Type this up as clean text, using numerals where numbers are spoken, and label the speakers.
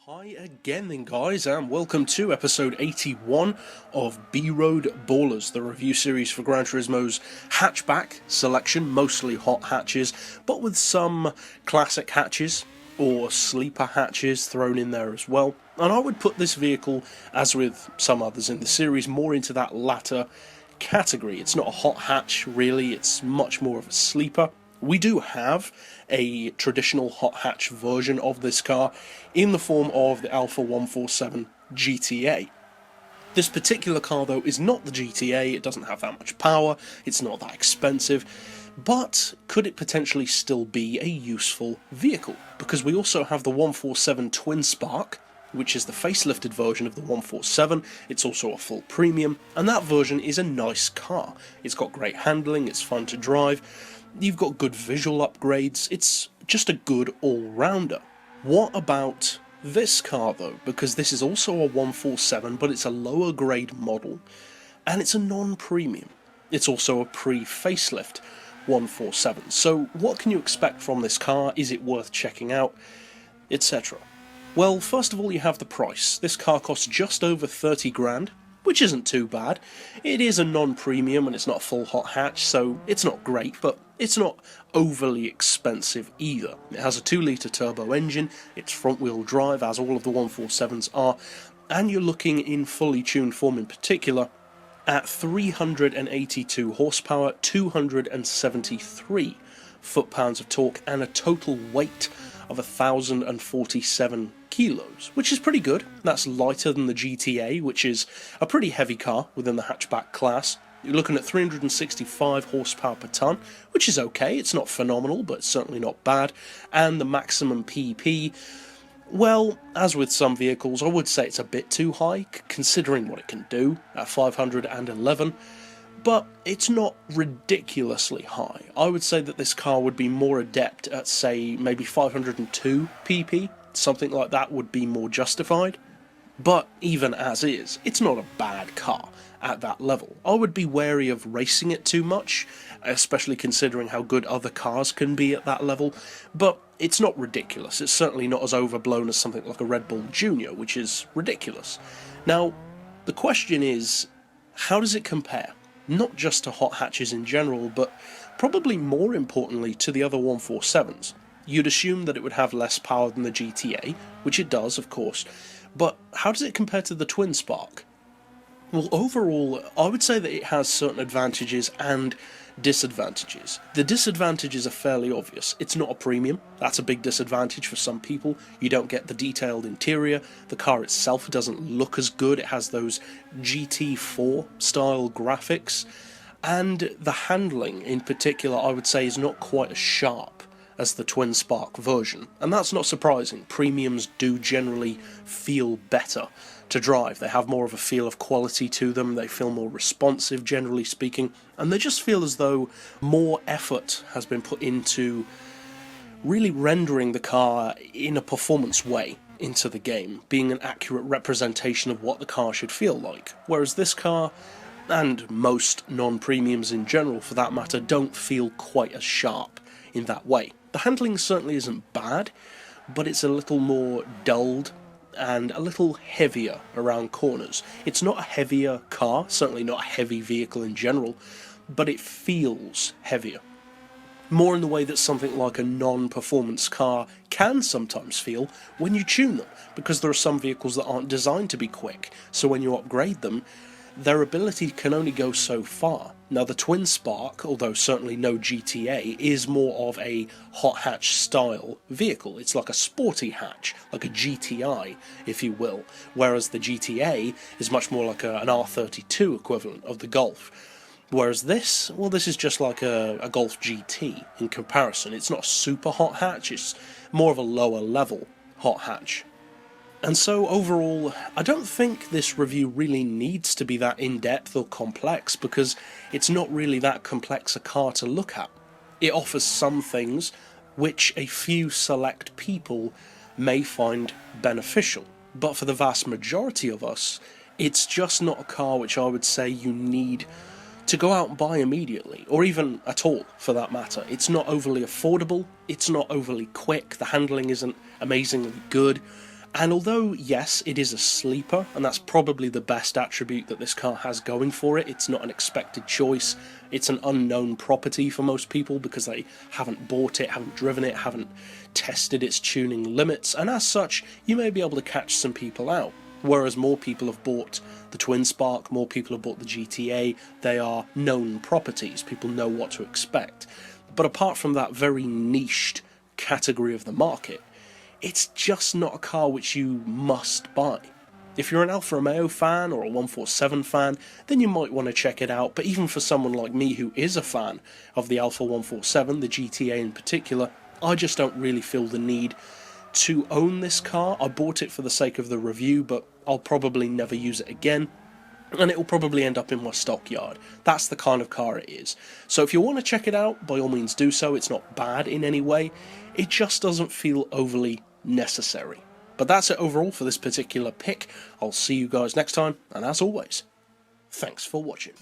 Speaker 1: Hi again then guys, and welcome to episode 81 of B-Road Ballers, the review series for Gran Turismo's hatchback selection, mostly hot hatches, but with some classic hatches or sleeper hatches thrown in there as well. And I would put this vehicle, as with some others in the series, more into that latter category. It's not a hot hatch really, it's much more of a sleeper. We do have a traditional hot hatch version of this car in the form of the Alfa 147 GTA. This particular car though is not the GTA, it doesn't have that much power, it's not that expensive, but could it potentially still be a useful vehicle? Because we also have the 147 Twin Spark, which is the facelifted version of the 147, it's also a full premium, and that version is a nice car. It's got great handling, it's fun to drive, you've got good visual upgrades, it's just a good all-rounder. What about this car though? Because this is also a 147, but it's a lower grade model, and it's a non-premium. It's also a pre-facelift 147. So what can you expect from this car? Is it worth checking out? Etc. Well, first of all you have the price. This car costs just over 30 grand, which isn't too bad. It is a non-premium and it's not a full hot hatch, so it's not great, but it's not overly expensive either. It has a 2-litre turbo engine, it's front-wheel drive, as all of the 147s are, and you're looking in fully tuned form in particular at 382 horsepower, 273 foot-pounds of torque, and a total weight of 1,047 kilos, which is pretty good. That's lighter than the GTA, which is a pretty heavy car within the hatchback class. You're looking at 365 horsepower per tonne, which is okay. It's not phenomenal, but it's certainly not bad. And the maximum PP, well, as with some vehicles, I would say it's a bit too high, considering what it can do at 511. But it's not ridiculously high. I would say that this car would be more adept at, say, maybe 502 pp. Something like that would be more justified. But even as is, it's not a bad car at that level. I would be wary of racing it too much, especially considering how good other cars can be at that level. But it's not ridiculous. It's certainly not as overblown as something like a Red Bull Junior, which is ridiculous. Now, the question is, how does it compare? Not just to hot hatches in general, but probably more importantly to the other 147s. You'd assume that it would have less power than the GTA, which it does, of course, but how does it compare to the Twin Spark? Well, overall, I would say that it has certain advantages and disadvantages. The disadvantages are fairly obvious. It's not a premium. That's a big disadvantage for some people. You don't get the detailed interior. The car itself doesn't look as good. It has those GT4 style graphics. And the handling in particular, I would say, is not quite as sharp as the Twin Spark version. And that's not surprising. Premiums do generally feel better to drive. They have more of a feel of quality to them, they feel more responsive generally speaking, and they just feel as though more effort has been put into really rendering the car in a performance way into the game, being an accurate representation of what the car should feel like. Whereas this car, and most non-premiums in general for that matter, don't feel quite as sharp in that way. The handling certainly isn't bad, but it's a little more dulled and a little heavier around corners. It's not a heavier car, certainly not a heavy vehicle in general, but it feels heavier. More in the way that something like a non-performance car can sometimes feel when you tune them, because there are some vehicles that aren't designed to be quick, so when you upgrade them, their ability can only go so far. Now the Twin Spark, although certainly no GTA, is more of a hot hatch style vehicle. It's like a sporty hatch, like a GTI, if you will, whereas the GTA is much more like an R32 equivalent of the Golf. Whereas this, well, this is just like a Golf GT in comparison. It's not a super hot hatch, it's more of a lower level hot hatch. And so overall, I don't think this review really needs to be that in-depth or complex, because it's not really that complex a car to look at. It offers some things which a few select people may find beneficial, but for the vast majority of us, it's just not a car which I would say you need to go out and buy immediately, or even at all for that matter. It's not overly affordable, it's not overly quick, the handling isn't amazingly good, And although, yes, it is a sleeper, and that's probably the best attribute that this car has going for it, it's not an expected choice, it's an unknown property for most people because they haven't bought it, haven't driven it, haven't tested its tuning limits, and as such, you may be able to catch some people out. Whereas more people have bought the Twin Spark, more people have bought the GTA, they are known properties, people know what to expect. But apart from that very niched category of the market, it's just not a car which you must buy. If you're an Alfa Romeo fan or a 147 fan, then you might want to check it out, but even for someone like me who is a fan of the Alfa 147, the GTA in particular, I just don't really feel the need to own this car. I bought it for the sake of the review, but I'll probably never use it again, and it will probably end up in my stockyard. That's the kind of car it is. So if you want to check it out, by all means do so. It's not bad in any way, it just doesn't feel overly necessary. But that's it overall for this particular pick. I'll see you guys next time, and as always, thanks for watching.